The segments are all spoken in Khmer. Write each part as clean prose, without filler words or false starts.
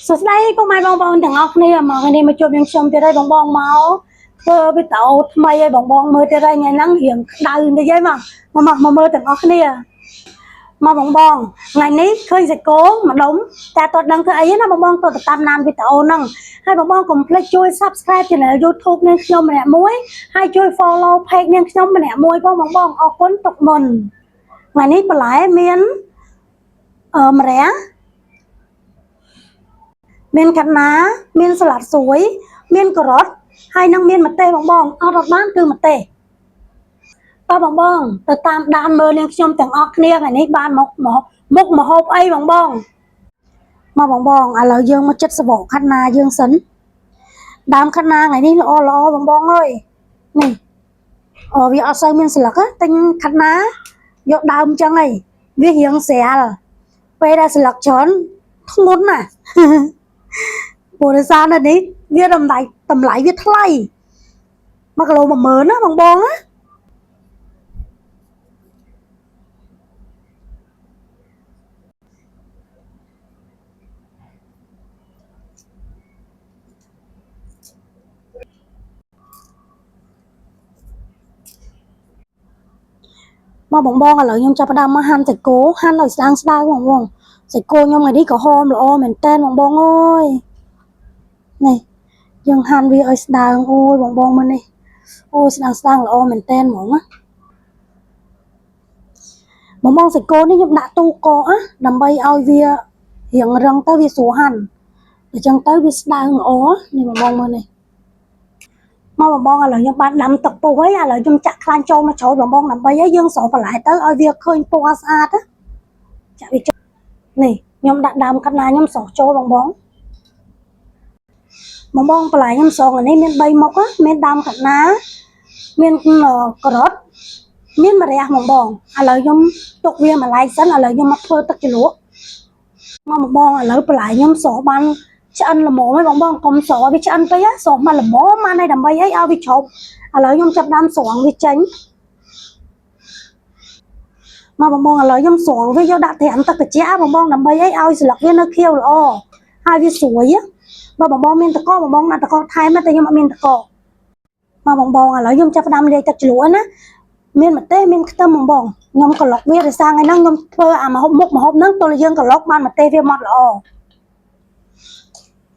សួស្តីពុកម៉ែបងប្អូនទាំងអស់គ្នាមកថ្ងៃនេះមកជួបយើងខ្ញុំទៀតហើយបងមកធ្វើវីដេអូថ្មីឲ្យបងមើលទៀតហើយថ្ងៃហ្នឹងរៀងក្តៅតិចហើយមកមើលទាំងអស់គ្នាមកបងថ្ងៃនេះឃើញសាច់គោម្ដុំតែតើដឹងធ្វើអីណាបងទៅតាមណានវីដេអូហ្នឹងហើយបងកុំភ្លេចជួយ Subscribe Channel YouTube នាងខ្ញុំម្នាក់មួយហើយជួយ Follow Page នាងខ្ញុំម្នាក់មួយបងអរគុណទុកមុនថ្ងៃនេះបន្លែមានម្រះមានកាណាមានសាឡាត់ស្រួយមានការ៉ុតហើយនឹងមានម្ទេសបងអត់រត់បានគឺម្ទេសតើបងទៅតាមដានមើលនាងខ្ញុំទាំងអស់គ្នាថ្ងៃនេះបានមុខម្ហូបអីបងមកបងឥឡូវយើងមកចិត្តសវកខាត់ណាយើងសិនដើមខាត់ណាថ្ងៃនេះល្អបងអើយនេះវាអត់សូវមានស្លឹកទិញខាត់ណាយកដើមចឹងហីវារៀងស្រាលពេលដែលស្លឹកច្រើនធ្ងន់ណាព្រោះដោយសារនៅនេះវាតម្លៃវាថ្លៃ1គីឡូ10000ណាបងណាមកបងឥឡូវខ្ញុំចាប់ផ្ដើមមកហាន់សាច់គោហាន់ឲ្យស្ដើងបងសាច់គោខ្ញុំថ្ងៃនេះក៏ហមល្អមែនតើបងអើយនេះយើងហាន់វាឲ្យស្ដើងអូយបងមើលនេះអូយស្ដើងល្អមែនតើហ្មងណាបងសាច់គោនេះខ្ញុំដាក់ទូកកដើម្បីឲ្យវារៀងរឹងទៅវាស្រួលហាន់អញ្ចឹងទៅវាស្ដើងល្អនេះបងមើលនេះមកបងឥឡូវខ្ញុំបានដាំទឹកពុះហើយឥឡូវខ្ញុំចាក់ខ្លាញ់ចូលមកជ្រោយបងដើម្បីឲ្យយើងស្រោបន្លែទៅឲ្យវាឃើញពណ៌ស្អាតចាក់វាចូលនេះខ្ញុំដាក់ដើមខាត់ណាខ្ញុំស្រោចូលបងបន្លែខ្ញុំស្រោនេះមាន3មុខមានដើមខាត់ណាមានការ៉ុតមានម្រះបងឥឡូវខ្ញុំទុកវាមួយឡែកសិនឥឡូវខ្ញុំមកធ្វើទឹកជ្រលក់មកបងឥឡូវបន្លែខ្ញុំស្រោបានឆ្អិនល្មមហើយបងកុំស្រោវាឆ្អិនពេកស្រោមកល្មមបានហើយដើម្បីឲ្យវាជ្រប់ឥឡូវខ្ញុំចាប់ដើមស្រង់វាចេញមកបងឥឡូវខ្ញុំស្រង់វាយកដាក់ត្រាំទឹកត្រជាក់បងដើម្បីឲ្យស្លឹកវានៅខៀវល្អហើយវាស្រួយបងមានតកបងដាក់តកថែមតែខ្ញុំអត់មានតកមកបងឥឡូវខ្ញុំចាប់ដើមលាយទឹកជ្រលក់ណាមានម្ទេសមានខ្ទឹមបងខ្ញុំក្លុកវាដោយសារថ្ងៃហ្នឹងខ្ញុំធ្វើអាម្ហូបហ្នឹងទល់យើងក្លុកបានម្ទេសវាម៉ត់ល្អ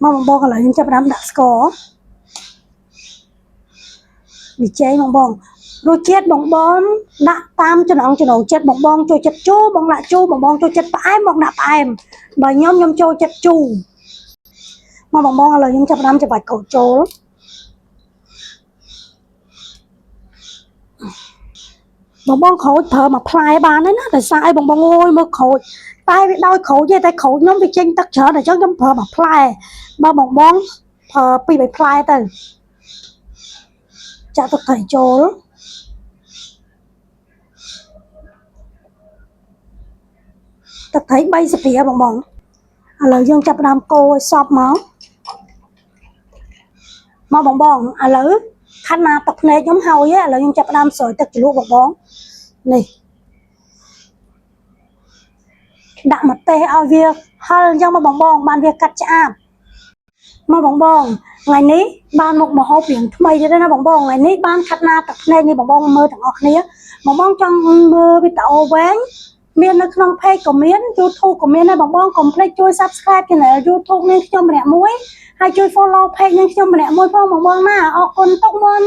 មកបងឥឡូវខ្ញុំចាប់ដើមដាក់ស្ករវាចេញបងរសជាតិបងដាក់តាមចំណង់ចំណូលចិត្តបងចូលចិត្តជូរបងដាក់ជូរបងចូលចិត្តផ្អែមបងដាក់ផ្អែមបើខ្ញុំចូលចិត្តជូរមកបងឥឡូវខ្ញុំចាប់ដើមច្របាច់ក្រូចចូលបងក្រូចប្រើមួយផ្លែបានហើយណាតែស្អាយបងអើយមើលក្រូចតែវាដោយក្រូចទេតែក្រូចខ្ញុំវាចេញទឹកច្រើនអញ្ចឹងខ្ញុំប្រើមួយផ្លែបើបងប្រើ2 3ផ្លែទៅចាក់ទឹកត្រីចូលទឹកត្រី3 ស្ព្រាបងឥឡូវយើងចាប់ដើមកូរឲ្យសព្វមកបងឥឡូវខាត់ណាទឹកភ្នែកខ្ញុំហើយឥឡូវខ្ញុំចាប់ដើមស្រោចទឹកជ្រលក់បងនេះដាក់ម្ទេសឲ្យវាហឹលអញ្ចឹងមកបងបានវាកាត់ឆ្អាបមកបងថ្ងៃនេះបានមុខម្ហូបរៀងថ្មីទៀតណាបងថ្ងៃនេះបានខាត់ណាទឹកភ្នែកនេះបងមើលទាំងអស់គ្នាបងចង់មើលវីដេអូវែងមាននៅក្នុង Page ក៏មាន YouTube ក៏មានដែរបងកុំភ្លេចជួយ Subscribe Channel YouTube នាងខ្ញុំម្នាក់មួយហើយជួយ Follow Page នាងខ្ញុំម្នាក់មួយផងបងណាអរគុណទុកមុន